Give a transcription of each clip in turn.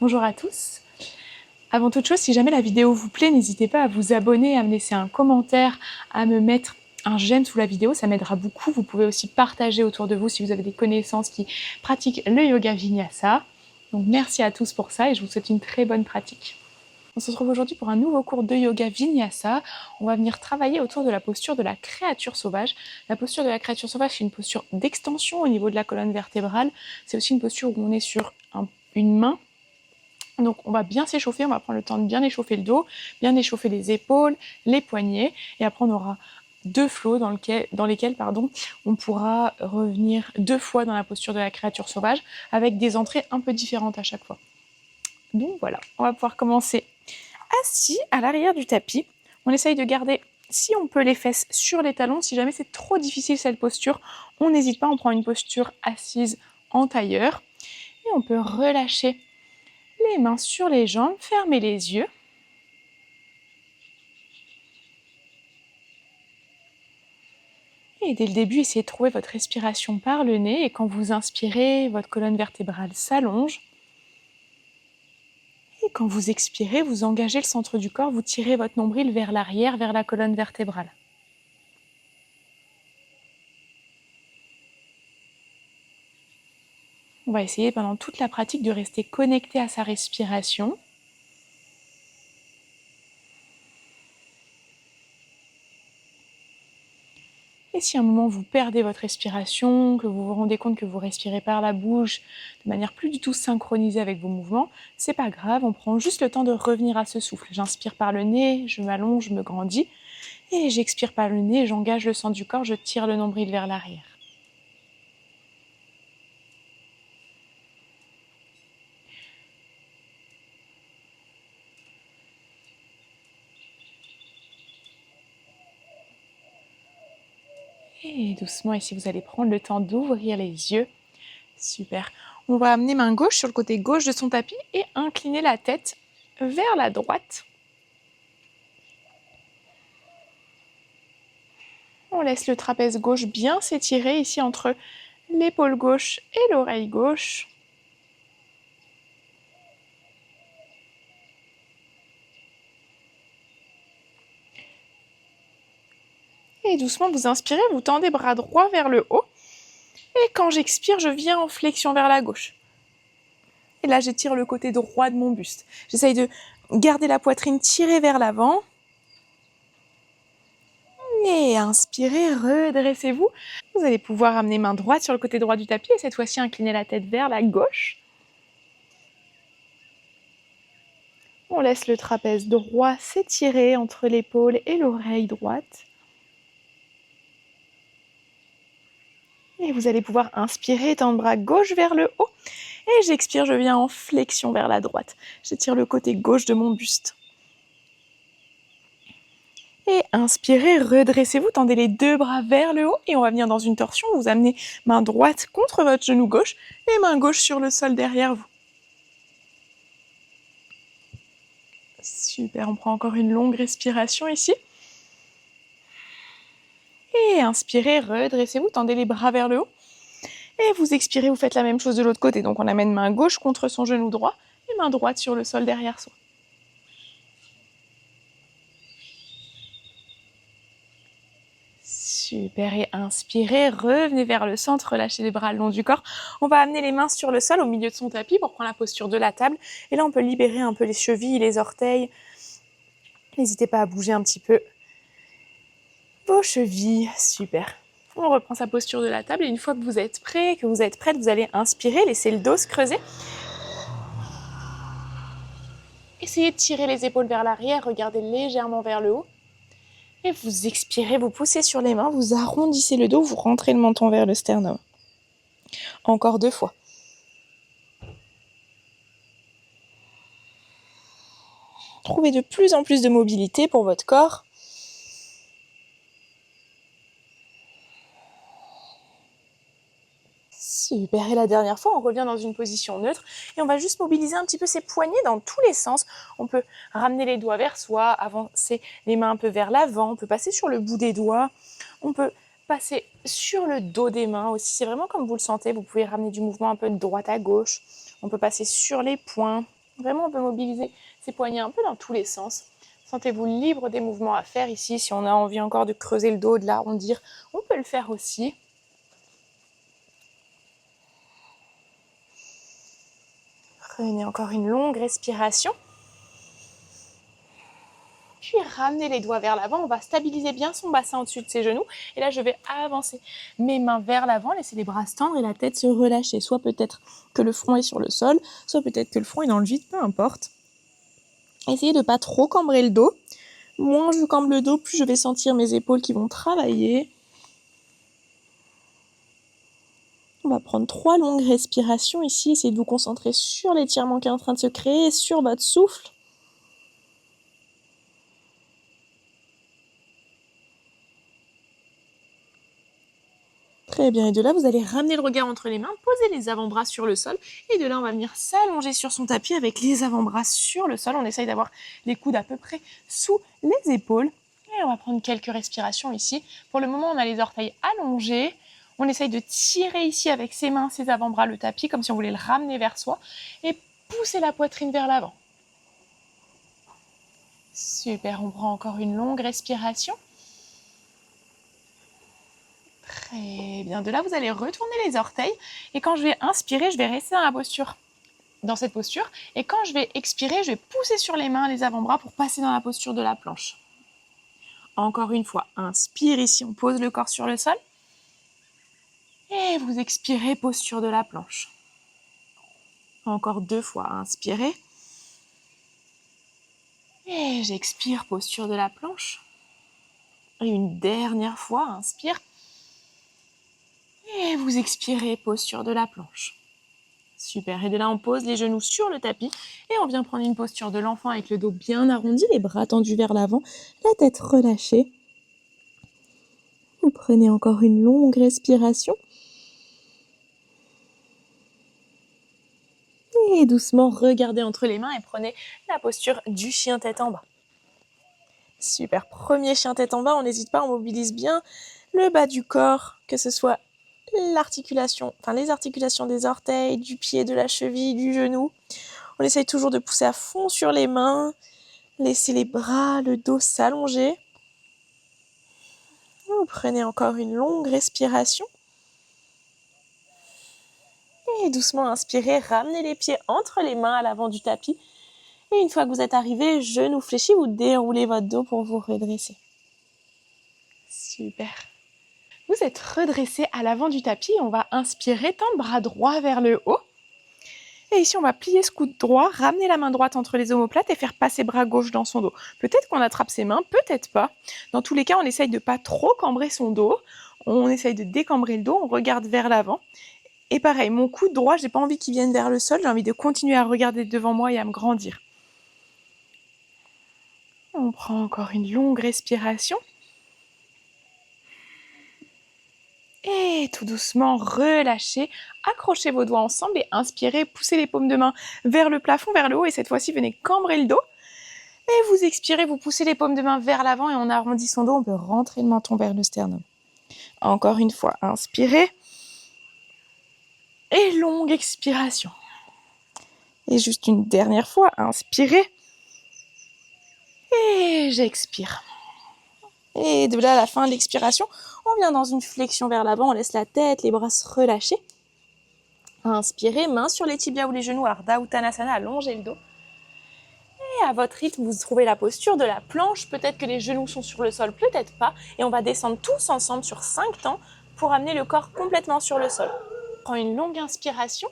Bonjour à tous. Avant toute chose, si jamais la vidéo vous plaît, n'hésitez pas à vous abonner, à me laisser un commentaire, à me mettre un j'aime sous la vidéo, ça m'aidera beaucoup. Vous pouvez aussi partager autour de vous si vous avez des connaissances qui pratiquent le yoga vinyasa. Donc merci à tous pour ça et je vous souhaite une très bonne pratique. On se retrouve aujourd'hui pour un nouveau cours de yoga vinyasa. On va venir travailler autour de la posture de la créature sauvage. La posture de la créature sauvage, c'est une posture d'extension au niveau de la colonne vertébrale. C'est aussi une posture où on est sur une main. Donc on va bien s'échauffer, on va prendre le temps de bien échauffer le dos, bien échauffer les épaules, les poignets, et après on aura deux flots dans lesquels on pourra revenir 2 fois dans la posture de la créature sauvage, avec des entrées un peu différentes à chaque fois. Donc voilà, on va pouvoir commencer assis à l'arrière du tapis. On essaye de garder, si on peut, les fesses sur les talons. Si jamais c'est trop difficile cette posture, on n'hésite pas, on prend une posture assise en tailleur, et on peut relâcher les mains sur les jambes, fermez les yeux. Et dès le début, essayez de trouver votre respiration par le nez. Et quand vous inspirez, votre colonne vertébrale s'allonge. Et quand vous expirez, vous engagez le centre du corps, vous tirez votre nombril vers l'arrière, vers la colonne vertébrale. On va essayer pendant toute la pratique de rester connecté à sa respiration. Et si à un moment vous perdez votre respiration, que vous vous rendez compte que vous respirez par la bouche de manière plus du tout synchronisée avec vos mouvements, c'est pas grave, on prend juste le temps de revenir à ce souffle. J'inspire par le nez, je m'allonge, je me grandis, et j'expire par le nez, j'engage le centre du corps, je tire le nombril vers l'arrière. Et doucement, ici, vous allez prendre le temps d'ouvrir les yeux. Super. On va amener main gauche sur le côté gauche de son tapis et incliner la tête vers la droite. On laisse le trapèze gauche bien s'étirer ici entre l'épaule gauche et l'oreille gauche. Et doucement, vous inspirez, vous tendez bras droit vers le haut. Et quand j'expire, je viens en flexion vers la gauche. Et là, j'étire le côté droit de mon buste. J'essaye de garder la poitrine tirée vers l'avant. Et inspirez, redressez-vous. Vous allez pouvoir amener main droite sur le côté droit du tapis et cette fois-ci incliner la tête vers la gauche. On laisse le trapèze droit s'étirer entre l'épaule et l'oreille droite. Et vous allez pouvoir inspirer, tendre bras gauche vers le haut. Et j'expire, je viens en flexion vers la droite. J'étire le côté gauche de mon buste. Et inspirez, redressez-vous, tendez les 2 bras vers le haut et on va venir dans une torsion. Vous amenez main droite contre votre genou gauche et main gauche sur le sol derrière vous. Super, on prend encore une longue respiration ici. Et inspirez, redressez-vous, tendez les bras vers le haut. Et vous expirez, vous faites la même chose de l'autre côté. Donc on amène main gauche contre son genou droit et main droite sur le sol derrière soi. Super, et inspirez, revenez vers le centre, relâchez les bras le long du corps. On va amener les mains sur le sol au milieu de son tapis pour prendre la posture de la table. Et là, on peut libérer un peu les chevilles, les orteils. N'hésitez pas à bouger un petit peu vos chevilles. Super. On reprend sa posture de la table et une fois que vous êtes prêt, que vous êtes prête, vous allez inspirer, laissez le dos se creuser. Essayez de tirer les épaules vers l'arrière, regardez légèrement vers le haut. Et vous expirez, vous poussez sur les mains, vous arrondissez le dos, vous rentrez le menton vers le sternum. Encore 2 fois. Trouvez de plus en plus de mobilité pour votre corps. Super, et la dernière fois, on revient dans une position neutre et on va juste mobiliser un petit peu ses poignets dans tous les sens. On peut ramener les doigts vers soi, avancer les mains un peu vers l'avant, on peut passer sur le bout des doigts, on peut passer sur le dos des mains aussi, c'est vraiment comme vous le sentez, vous pouvez ramener du mouvement un peu de droite à gauche, on peut passer sur les poings, Vraiment, on peut mobiliser ses poignets un peu dans tous les sens. Sentez-vous libre des mouvements à faire ici. Si on a envie encore de creuser le dos, de l'arrondir, on peut le faire aussi. Prenez encore une longue respiration. Puis ramenez les doigts vers l'avant. On va stabiliser bien son bassin au-dessus de ses genoux. Et là, je vais avancer mes mains vers l'avant, laisser les bras se tendre et la tête se relâcher. Soit peut-être que le front est sur le sol, soit peut-être que le front est dans le vide, peu importe. Essayez de ne pas trop cambrer le dos. Moins je cambre le dos, plus je vais sentir mes épaules qui vont travailler. On va prendre 3 longues respirations ici. Essayez de vous concentrer sur l'étirement qui est en train de se créer, sur votre souffle. Très bien, et de là, vous allez ramener le regard entre les mains, poser les avant-bras sur le sol, et de là, on va venir s'allonger sur son tapis avec les avant-bras sur le sol. On essaye d'avoir les coudes à peu près sous les épaules, et on va prendre quelques respirations ici. Pour le moment, on a les orteils allongés. On essaye de tirer ici avec ses mains, ses avant-bras, le tapis, comme si on voulait le ramener vers soi, et pousser la poitrine vers l'avant. Super, on prend encore une longue respiration. Très bien. De là, vous allez retourner les orteils. Et quand je vais inspirer, je vais rester dans cette posture. Et quand je vais expirer, je vais pousser sur les mains, les avant-bras pour passer dans la posture de la planche. Encore une fois, inspire ici, on pose le corps sur le sol. Et vous expirez, posture de la planche. Encore 2 fois, inspirez. Et j'expire, posture de la planche. Et une dernière fois, inspire. Et vous expirez, posture de la planche. Super, et de là on pose les genoux sur le tapis et on vient prendre une posture de l'enfant avec le dos bien arrondi, les bras tendus vers l'avant, la tête relâchée. Vous prenez encore une longue respiration. Et doucement regardez entre les mains et prenez la posture du chien tête en bas. Super, premier chien tête en bas, on n'hésite pas, on mobilise bien le bas du corps, que ce soit les articulations des orteils, du pied, de la cheville, du genou. On essaye toujours de pousser à fond sur les mains, laissez les bras, le dos s'allonger. Vous prenez encore une longue respiration. Et doucement inspirez, ramenez les pieds entre les mains à l'avant du tapis. Et une fois que vous êtes arrivé, genoux fléchis, vous déroulez votre dos pour vous redresser. Super. Vous êtes redressé à l'avant du tapis. On va inspirer, tendre bras droit vers le haut. Et ici, on va plier ce coude droit, ramener la main droite entre les omoplates et faire passer bras gauche dans son dos. Peut-être qu'on attrape ses mains, peut-être pas. Dans tous les cas, on essaye de ne pas trop cambrer son dos. On essaye de décambrer le dos, on regarde vers l'avant. Et pareil, mon coude droit, j'ai pas envie qu'il vienne vers le sol, j'ai envie de continuer à regarder devant moi et à me grandir. On prend encore une longue respiration. Et tout doucement, relâchez, accrochez vos doigts ensemble et inspirez, poussez les paumes de main vers le plafond, vers le haut et cette fois-ci, venez cambrer le dos. Et vous expirez, vous poussez les paumes de main vers l'avant et on arrondit son dos, on peut rentrer le menton vers le sternum. Encore une fois, inspirez. Et longue expiration. Et juste une dernière fois, inspirez. Et j'expire. Et de là, à la fin de l'expiration, on vient dans une flexion vers l'avant, on laisse la tête, les bras se relâcher. Inspirez, main sur les tibias ou les genoux, Ardha Uttanasana, allongez le dos. Et à votre rythme, vous trouvez la posture de la planche. Peut-être que les genoux sont sur le sol, peut-être pas. Et on va descendre tous ensemble sur 5 temps pour amener le corps complètement sur le sol. Je prends une longue inspiration.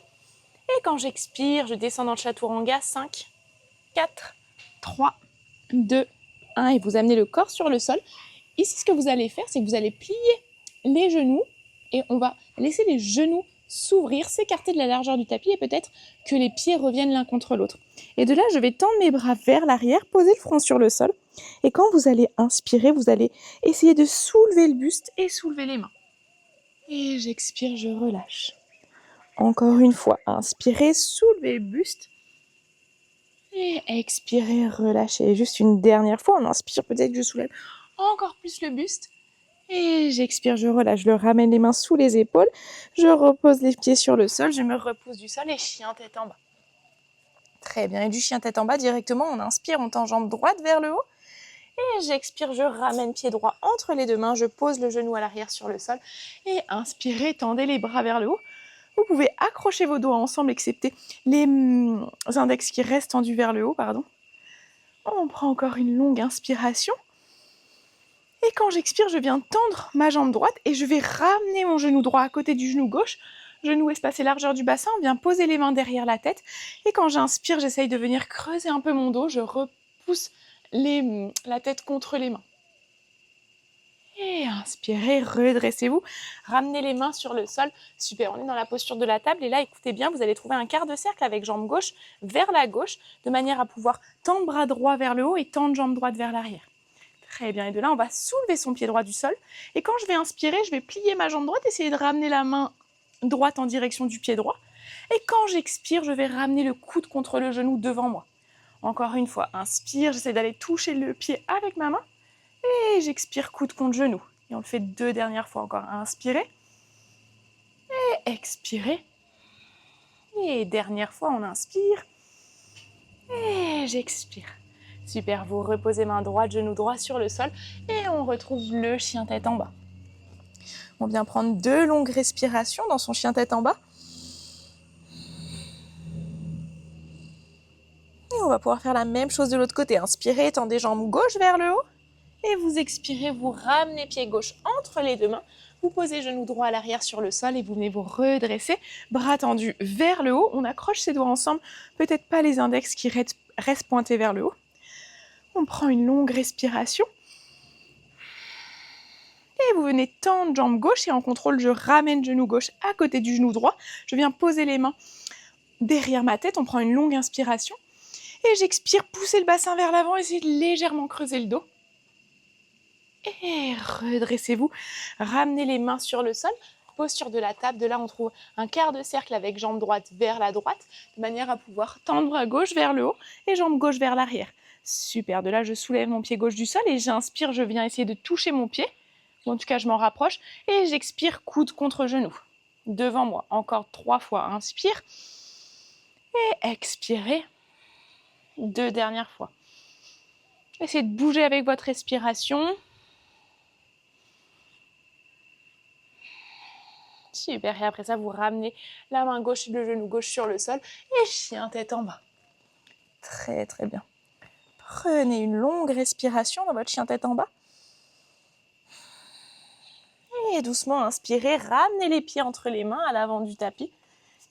Et quand j'expire, je descends dans le chaturanga. 5, 4, 3, 2, 1. Et vous amenez le corps sur le sol. Ici, ce que vous allez faire, c'est que vous allez plier les genoux. Et on va laisser les genoux s'ouvrir, s'écarter de la largeur du tapis. Et peut-être que les pieds reviennent l'un contre l'autre. Et de là, je vais tendre mes bras vers l'arrière, poser le front sur le sol. Et quand vous allez inspirer, vous allez essayer de soulever le buste et soulever les mains. Et j'expire, je relâche. Encore une fois, inspirez, soulevez le buste. Et expirez, relâchez. Juste une dernière fois, on inspire, peut-être que je soulève encore plus le buste. Et j'expire, je relâche. Je ramène les mains sous les épaules. Je repose les pieds sur le sol. Je me repousse du sol et chien tête en bas. Très Très bien. Et du chien tête en bas, directement, on inspire, on tend jambe droite vers le haut. Et j'expire, je ramène pied droit entre les deux mains, je pose le genou à l'arrière sur le sol. Et inspirez, tendez les bras vers le haut. Vous pouvez accrocher vos doigts ensemble, excepté les index qui restent tendus vers le haut, pardon. On prend encore une longue inspiration. Et quand j'expire, je viens tendre ma jambe droite et je vais ramener mon genou droit à côté du genou gauche. Genou espacé largeur du bassin, on vient poser les mains derrière la tête. Et quand j'inspire, j'essaye de venir creuser un peu mon dos, je repousse la tête contre les mains. Et inspirez, redressez-vous, ramenez les mains sur le sol. Super, on est dans la posture de la table et là, écoutez bien, vous allez trouver un quart de cercle avec jambe gauche vers la gauche, de manière à pouvoir tendre bras droit vers le haut et tendre jambe droite vers l'arrière. Très bien, et de là, on va soulever son pied droit du sol. Et quand je vais inspirer, je vais plier ma jambe droite, essayer de ramener la main droite en direction du pied droit. Et quand j'expire, je vais ramener le coude contre le genou devant moi. Encore une fois, inspire, j'essaie d'aller toucher le pied avec ma main. Et j'expire, coude contre genou. Et on le fait 2 dernières fois encore. Inspirez. Et expirez. Et dernière fois, on inspire. Et j'expire. Super, vous reposez main droite, genou droit sur le sol. Et on retrouve le chien tête en bas. On vient prendre 2 longues respirations dans son chien tête en bas. Et on va pouvoir faire la même chose de l'autre côté. Inspirez, tendez jambes gauche vers le haut. Et vous expirez, vous ramenez pied gauche entre les deux mains. Vous posez genou droit à l'arrière sur le sol et vous venez vous redresser. Bras tendus vers le haut. On accroche ses doigts ensemble. Peut-être pas les index qui restent pointés vers le haut. On prend une longue respiration. Et vous venez tendre jambe gauche et en contrôle, je ramène genou gauche à côté du genou droit. Je viens poser les mains derrière ma tête. On prend une longue inspiration. Et j'expire, pousser le bassin vers l'avant, essayer de légèrement creuser le dos. Et redressez-vous, ramenez les mains sur le sol, posture de la table. De là, on trouve un quart de cercle avec jambe droite vers la droite, de manière à pouvoir tendre à gauche vers le haut et jambe gauche vers l'arrière. Super, de là, je soulève mon pied gauche du sol et j'inspire, je viens essayer de toucher mon pied, ou en tout cas, je m'en rapproche, et j'expire, coude contre genou, devant moi. Encore 3 fois, inspire, et expirez, 2 dernières fois. Essayez de bouger avec votre respiration. Super, et après ça, vous ramenez la main gauche et le genou gauche sur le sol et chien tête en bas. Très très bien. Prenez une longue respiration dans votre chien tête en bas. Et doucement inspirez, ramenez les pieds entre les mains à l'avant du tapis.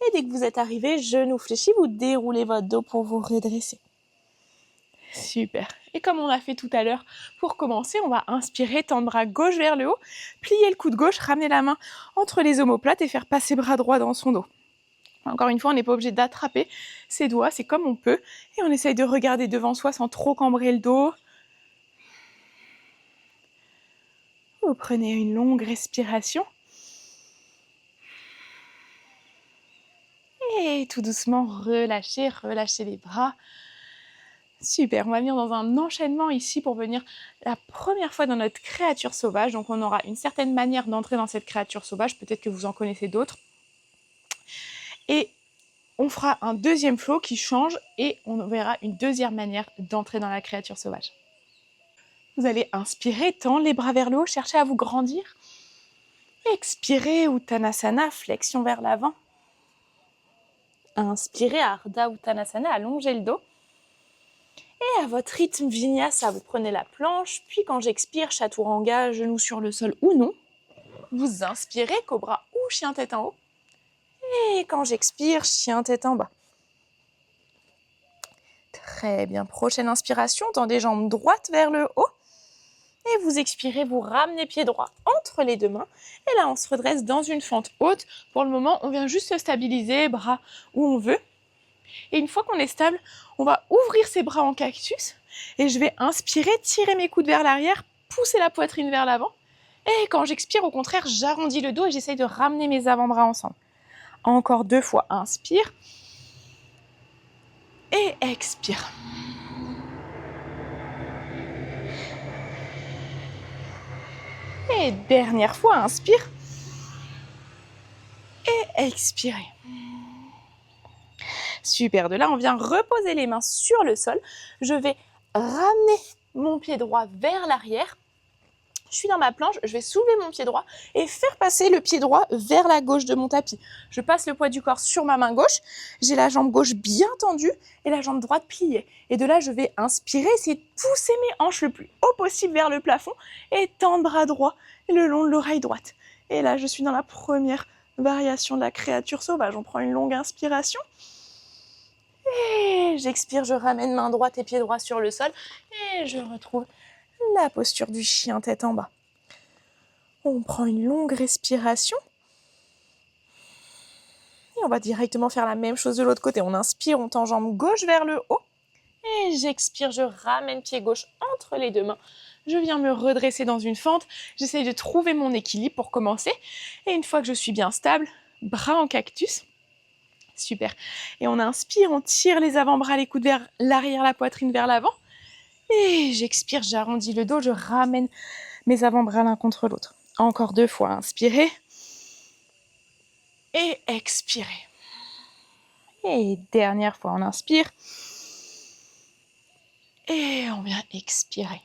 Et dès que vous êtes arrivé, genou fléchi, vous déroulez votre dos pour vous redresser. Super. Et comme on a fait tout à l'heure, pour commencer, on va inspirer, tendre bras gauche vers le haut, plier le coude gauche, ramener la main entre les omoplates et faire passer bras droit dans son dos. Encore une fois, on n'est pas obligé d'attraper ses doigts, c'est comme on peut. Et on essaye de regarder devant soi sans trop cambrer le dos. Vous prenez une longue respiration. Et tout doucement, relâchez les bras. Super, on va venir dans un enchaînement ici pour venir la première fois dans notre créature sauvage. Donc on aura une certaine manière d'entrer dans cette créature sauvage, peut-être que vous en connaissez d'autres. Et on fera un deuxième flow qui change et on verra une deuxième manière d'entrer dans la créature sauvage. Vous allez inspirer, tendre les bras vers le haut, chercher à vous grandir. Expirez, Uttanasana, flexion vers l'avant. Inspirez, Ardha Uttanasana, allongez le dos. Et à votre rythme Vinyasa, vous prenez la planche, puis quand j'expire, Chaturanga, genou sur le sol ou non. Vous inspirez, Cobra ou chien tête en haut. Et quand j'expire, chien tête en bas. Très bien, prochaine inspiration, tendez jambes droites vers le haut. Et vous expirez, vous ramenez pied droit entre les deux mains. Et là, on se redresse dans une fente haute. Pour le moment, on vient juste se stabiliser, bras où on veut. Et une fois qu'on est stable, on va ouvrir ses bras en cactus. Et je vais inspirer, tirer mes coudes vers l'arrière, pousser la poitrine vers l'avant. Et quand j'expire, au contraire, j'arrondis le dos et j'essaye de ramener mes avant-bras ensemble. Encore 2 fois, inspire. Et expire. Et dernière fois, inspire. Et expirez. Super, de là, on vient reposer les mains sur le sol. Je vais ramener mon pied droit vers l'arrière. Je suis dans ma planche, je vais soulever mon pied droit et faire passer le pied droit vers la gauche de mon tapis. Je passe le poids du corps sur ma main gauche, j'ai la jambe gauche bien tendue et la jambe droite pliée. Et de là, je vais inspirer, essayer de pousser mes hanches le plus haut possible vers le plafond et tendre bras droit le long de l'oreille droite. Et là, je suis dans la première variation de la créature sauvage. On prend une longue inspiration. Et j'expire, je ramène main droite et pied droit sur le sol et je retrouve la posture du chien tête en bas. On prend une longue respiration. Et on va directement faire la même chose de l'autre côté. On inspire, on tend jambe gauche vers le haut. Et j'expire, je ramène pied gauche entre les deux mains. Je viens me redresser dans une fente. J'essaye de trouver mon équilibre pour commencer. Et une fois que je suis bien stable, bras en cactus. Super. Et on inspire, on tire les avant-bras, les coudes vers l'arrière, la poitrine vers l'avant. Et j'expire, j'arrondis le dos, je ramène mes avant-bras l'un contre l'autre. Encore 2 fois, inspirez. Et expirez. Et dernière fois, on inspire. Et on vient expirer.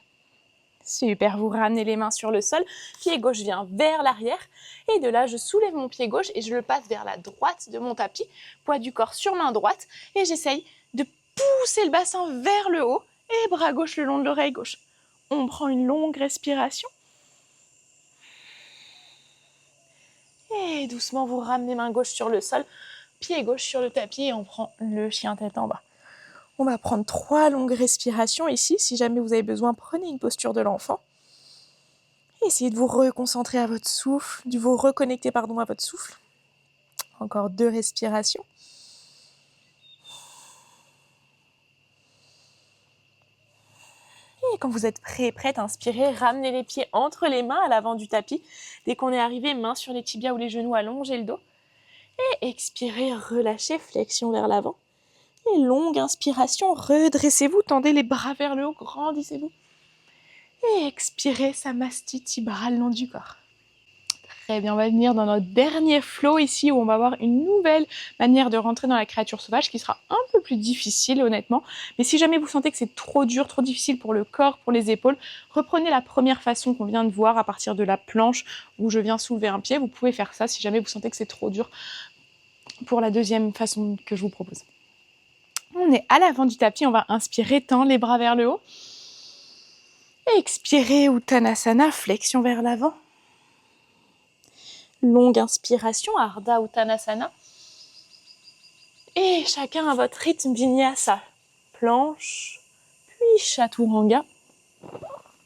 Super, vous ramenez les mains sur le sol, pied gauche vient vers l'arrière et de là je soulève mon pied gauche et je le passe vers la droite de mon tapis, poids du corps sur main droite et j'essaye de pousser le bassin vers le haut et bras gauche le long de l'oreille gauche. On prend une longue respiration et doucement vous ramenez main gauche sur le sol, pied gauche sur le tapis et on prend le chien tête en bas. On va prendre 3 longues respirations ici. Si jamais vous avez besoin, prenez une posture de l'enfant. Essayez de vous reconcentrer à votre souffle, de vous reconnecter à votre souffle. Encore 2 respirations. Et quand vous êtes prêt et prête, inspirez, ramenez les pieds entre les mains à l'avant du tapis. Dès qu'on est arrivé, mains sur les tibias ou les genoux, allongez le dos. Et expirez, relâchez, flexion vers l'avant. Et longue inspiration, redressez-vous, tendez les bras vers le haut, grandissez-vous. Et expirez, samastiti, bras le long du corps. Très bien, on va venir dans notre dernier flow ici où on va avoir une nouvelle manière de rentrer dans la créature sauvage qui sera un peu plus difficile honnêtement. Mais si jamais vous sentez que c'est trop dur, trop difficile pour le corps, pour les épaules, reprenez la première façon qu'on vient de voir à partir de la planche où je viens soulever un pied. Vous pouvez faire ça si jamais vous sentez que c'est trop dur pour la deuxième façon que je vous propose. On est à l'avant du tapis, on va inspirer, tendre les bras vers le haut. Expirez, Uttanasana, flexion vers l'avant. Longue inspiration, Ardha Uttanasana. Et chacun à votre rythme, Vinyasa. Planche, puis Chaturanga.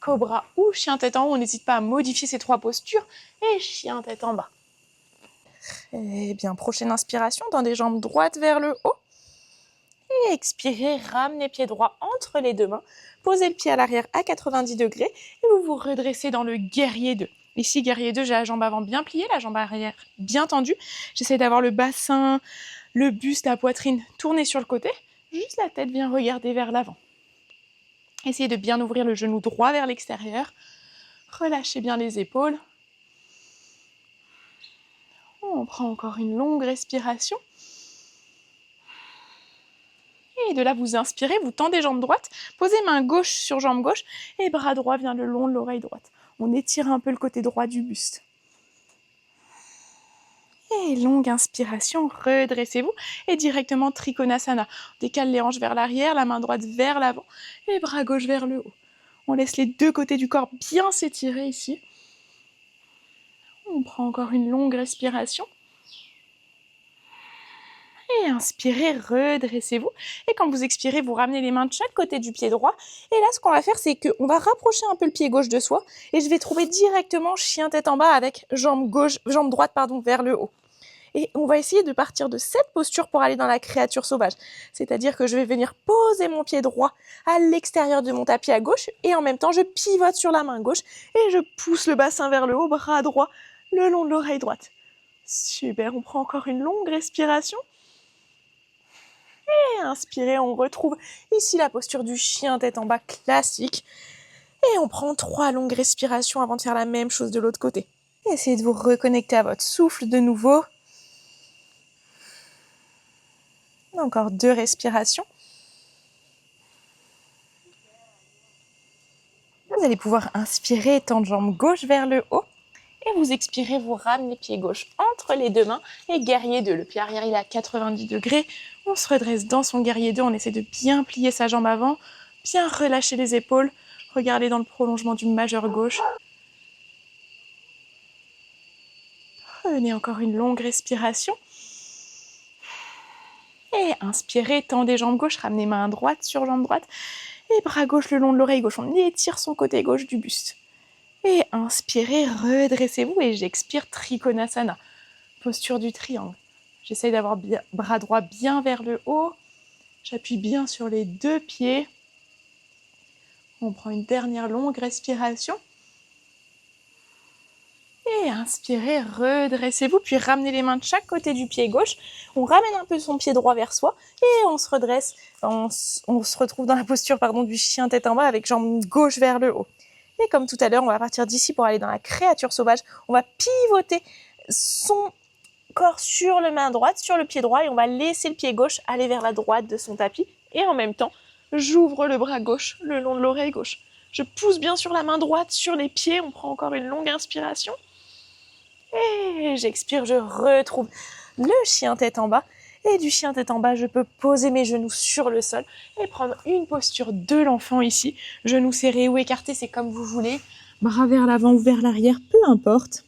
Cobra ou chien tête en haut, on n'hésite pas à modifier ces 3 postures. Et chien tête en bas. Très bien, prochaine inspiration, tendez jambes droites vers le haut. Et expirez, ramenez pied droit entre les 2 mains. Posez le pied à l'arrière à 90 degrés et vous vous redressez dans le guerrier 2. Ici, guerrier 2, j'ai la jambe avant bien pliée, la jambe arrière bien tendue. J'essaie d'avoir le bassin, le buste, la poitrine tournée sur le côté. Juste la tête vient regarder vers l'avant. Essayez de bien ouvrir le genou droit vers l'extérieur. Relâchez bien les épaules. On prend encore une longue respiration. Et de là, vous inspirez, vous tendez jambe droite, posez main gauche sur jambe gauche et bras droit vient le long de l'oreille droite. On étire un peu le côté droit du buste. Et longue inspiration, redressez-vous et directement Trikonasana. On décale les hanches vers l'arrière, la main droite vers l'avant et bras gauche vers le haut. On laisse les 2 côtés du corps bien s'étirer ici. On prend encore une longue respiration. Et inspirez, redressez-vous. Et quand vous expirez, vous ramenez les mains de chaque côté du pied droit. Et là, ce qu'on va faire, c'est qu'on va rapprocher un peu le pied gauche de soi. Et je vais trouver directement chien tête en bas avec jambe droite vers le haut. Et on va essayer de partir de cette posture pour aller dans la créature sauvage. C'est-à-dire que je vais venir poser mon pied droit à l'extérieur de mon tapis à gauche. Et en même temps, je pivote sur la main gauche. Et je pousse le bassin vers le haut, bras droit, le long de l'oreille droite. Super, on prend encore une longue respiration. Et inspirez, on retrouve ici la posture du chien tête en bas classique. Et on prend 3 longues respirations avant de faire la même chose de l'autre côté. Essayez de vous reconnecter à votre souffle de nouveau. Encore 2 respirations. Vous allez pouvoir inspirer, tendre jambe gauche vers le haut. Et vous expirez, vous ramenez pied gauche entre les deux mains et guerrier 2. Le pied arrière, il est à 90 degrés. On se redresse dans son guerrier 2. On essaie de bien plier sa jambe avant, bien relâcher les épaules. Regardez dans le prolongement du majeur gauche. Prenez encore une longue respiration. Et inspirez, tendez jambe gauche, ramenez main droite sur jambe droite. Et bras gauche le long de l'oreille gauche. On étire son côté gauche du buste. Et inspirez, redressez-vous et j'expire Trikonasana. Posture du triangle. J'essaye d'avoir bras droit bien vers le haut. J'appuie bien sur les 2 pieds. On prend une dernière longue respiration. Et inspirez, redressez-vous, puis ramenez les mains de chaque côté du pied gauche. On ramène un peu son pied droit vers soi et on se redresse. On se retrouve dans la posture du chien tête en bas avec jambe gauche vers le haut. Et comme tout à l'heure, on va partir d'ici pour aller dans la créature sauvage. On va pivoter son corps sur la main droite, sur le pied droit, et on va laisser le pied gauche aller vers la droite de son tapis. Et en même temps, j'ouvre le bras gauche le long de l'oreille gauche. Je pousse bien sur la main droite, sur les pieds. On prend encore une longue inspiration. Et j'expire, je retrouve le chien tête en bas. Et du chien tête en bas, je peux poser mes genoux sur le sol et prendre une posture de l'enfant ici. Genoux serrés ou écartés, c'est comme vous voulez. Bras vers l'avant ou vers l'arrière, peu importe.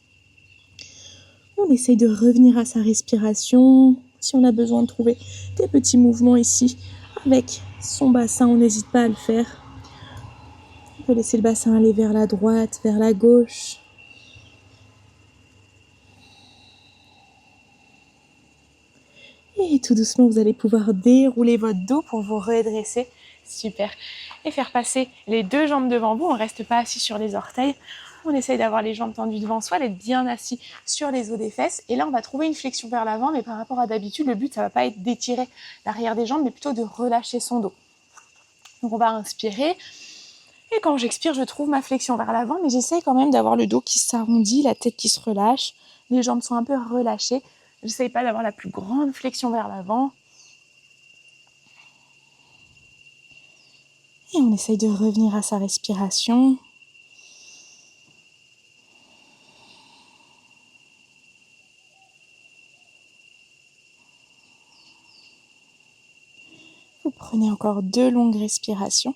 On essaye de revenir à sa respiration. Si on a besoin de trouver des petits mouvements ici avec son bassin, on n'hésite pas à le faire. On peut laisser le bassin aller vers la droite, vers la gauche. Et tout doucement, vous allez pouvoir dérouler votre dos pour vous redresser. Super. Et faire passer les 2 jambes devant vous. On ne reste pas assis sur les orteils. On essaye d'avoir les jambes tendues devant soi, d'être bien assis sur les os des fesses. Et là, on va trouver une flexion vers l'avant. Mais par rapport à d'habitude, le but, ça ne va pas être d'étirer l'arrière des jambes, mais plutôt de relâcher son dos. Donc, on va inspirer. Et quand j'expire, je trouve ma flexion vers l'avant. Mais j'essaye quand même d'avoir le dos qui s'arrondit, la tête qui se relâche. Les jambes sont un peu relâchées. J'essaye pas d'avoir la plus grande flexion vers l'avant. Et on essaye de revenir à sa respiration. Vous prenez encore 2 longues respirations.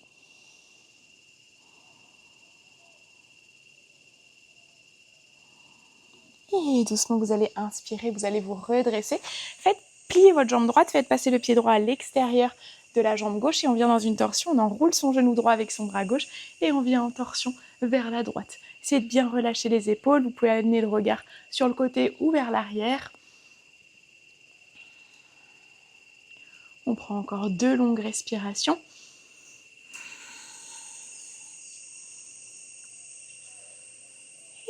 Et doucement, vous allez inspirer, vous allez vous redresser. Faites plier votre jambe droite, faites passer le pied droit à l'extérieur de la jambe gauche et on vient dans une torsion. On enroule son genou droit avec son bras gauche et on vient en torsion vers la droite. Essayez de bien relâcher les épaules. Vous pouvez amener le regard sur le côté ou vers l'arrière. On prend encore 2 longues respirations.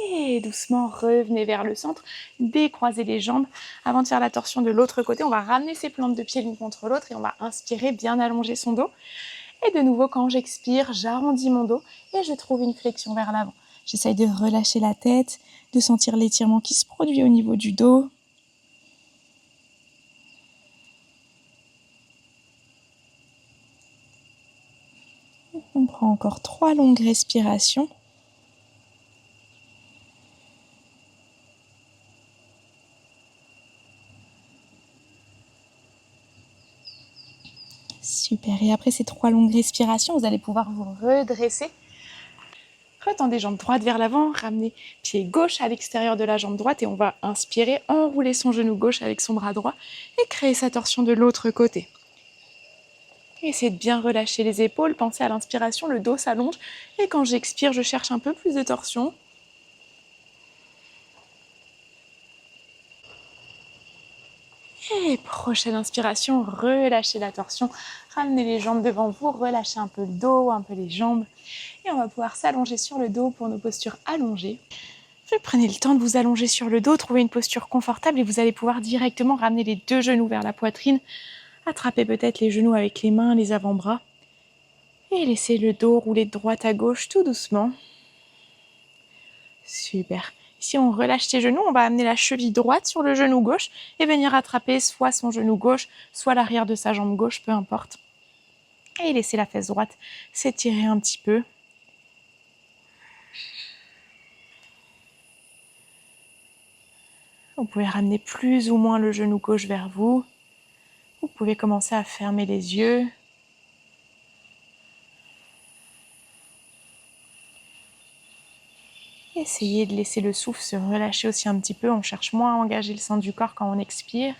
Et doucement, revenez vers le centre, décroisez les jambes. Avant de faire la torsion de l'autre côté, on va ramener ses plantes de pied l'une contre l'autre et on va inspirer, bien allonger son dos. Et de nouveau, quand j'expire, j'arrondis mon dos et je trouve une flexion vers l'avant. J'essaye de relâcher la tête, de sentir l'étirement qui se produit au niveau du dos. On prend encore 3 longues respirations. Super. Et après ces 3 longues respirations, vous allez pouvoir vous redresser. Retendez jambe droite vers l'avant, ramenez pied gauche à l'extérieur de la jambe droite et on va inspirer, enrouler son genou gauche avec son bras droit et créer sa torsion de l'autre côté. Essayez de bien relâcher les épaules, pensez à l'inspiration, le dos s'allonge et quand j'expire, je cherche un peu plus de torsion. Et prochaine inspiration, relâchez la torsion, ramenez les jambes devant vous, relâchez un peu le dos, un peu les jambes. Et on va pouvoir s'allonger sur le dos pour nos postures allongées. Puis prenez le temps de vous allonger sur le dos, trouvez une posture confortable et vous allez pouvoir directement ramener les 2 genoux vers la poitrine. Attrapez peut-être les genoux avec les mains, les avant-bras. Et laissez le dos rouler de droite à gauche tout doucement. Super. Ici, on relâche ses genoux, on va amener la cheville droite sur le genou gauche et venir attraper soit son genou gauche, soit l'arrière de sa jambe gauche, peu importe. Et laisser la fesse droite s'étirer un petit peu. Vous pouvez ramener plus ou moins le genou gauche vers vous. Vous pouvez commencer à fermer les yeux. Essayez de laisser le souffle se relâcher aussi un petit peu. On cherche moins à engager le centre du corps quand on expire.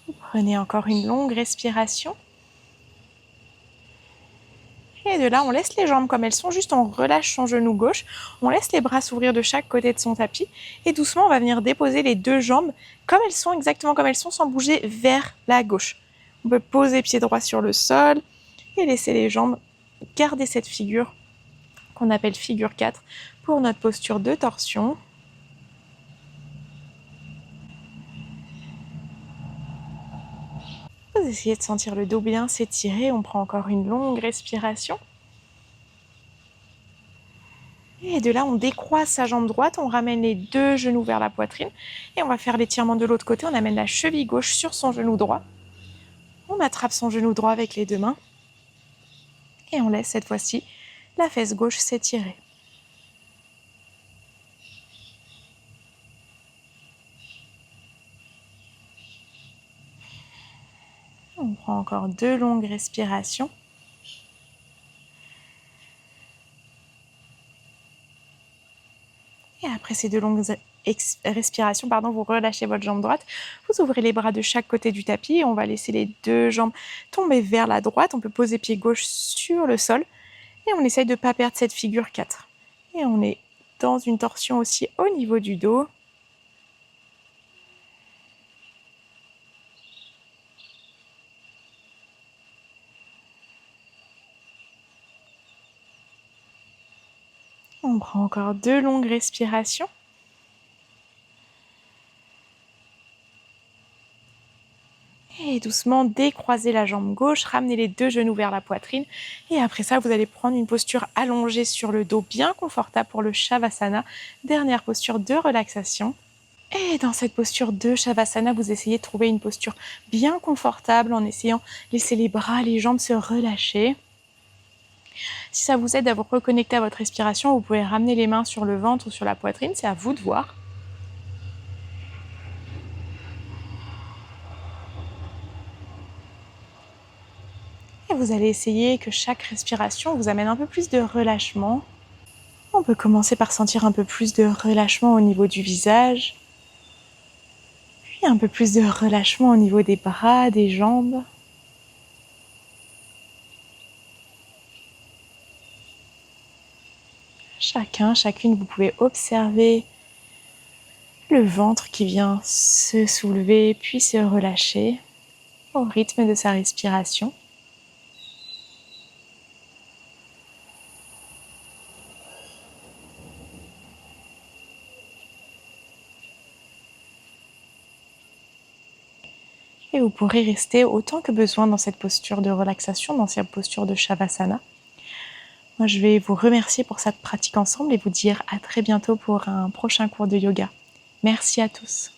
Vous prenez encore une longue respiration. Et de là, on laisse les jambes comme elles sont, juste on relâche son genou gauche, on laisse les bras s'ouvrir de chaque côté de son tapis et doucement, on va venir déposer les deux jambes comme elles sont, exactement comme elles sont, sans bouger vers la gauche. On peut poser pied droit sur le sol et laisser les jambes garder cette figure qu'on appelle figure 4 pour notre posture de torsion. Vous essayez de sentir le dos bien s'étirer, on prend encore une longue respiration. Et de là, on décroise sa jambe droite, on ramène les deux genoux vers la poitrine et on va faire l'étirement de l'autre côté. On amène la cheville gauche sur son genou droit. On attrape son genou droit avec les deux mains et on laisse cette fois-ci la fesse gauche s'étirer. On prend encore deux longues respirations. Et après ces deux longues respirations, vous relâchez votre jambe droite, vous ouvrez les bras de chaque côté du tapis et on va laisser les deux jambes tomber vers la droite. On peut poser pied gauche sur le sol et on essaye de ne pas perdre cette figure 4. Et on est dans une torsion aussi au niveau du dos. On prend encore deux longues respirations. Et doucement décroisez la jambe gauche, ramenez les deux genoux vers la poitrine. Et après ça, vous allez prendre une posture allongée sur le dos, bien confortable pour le Shavasana. Dernière posture de relaxation. Et dans cette posture de Shavasana, vous essayez de trouver une posture bien confortable en essayant de laisser les bras, les jambes se relâcher. Si ça vous aide à vous reconnecter à votre respiration, vous pouvez ramener les mains sur le ventre ou sur la poitrine, c'est à vous de voir. Et vous allez essayer que chaque respiration vous amène un peu plus de relâchement. On peut commencer par sentir un peu plus de relâchement au niveau du visage, puis un peu plus de relâchement au niveau des bras, des jambes. Chacune, vous pouvez observer le ventre qui vient se soulever puis se relâcher au rythme de sa respiration. Et vous pourrez rester autant que besoin dans cette posture de relaxation, dans cette posture de Shavasana. Moi, je vais vous remercier pour cette pratique ensemble et vous dire à très bientôt pour un prochain cours de yoga. Merci à tous.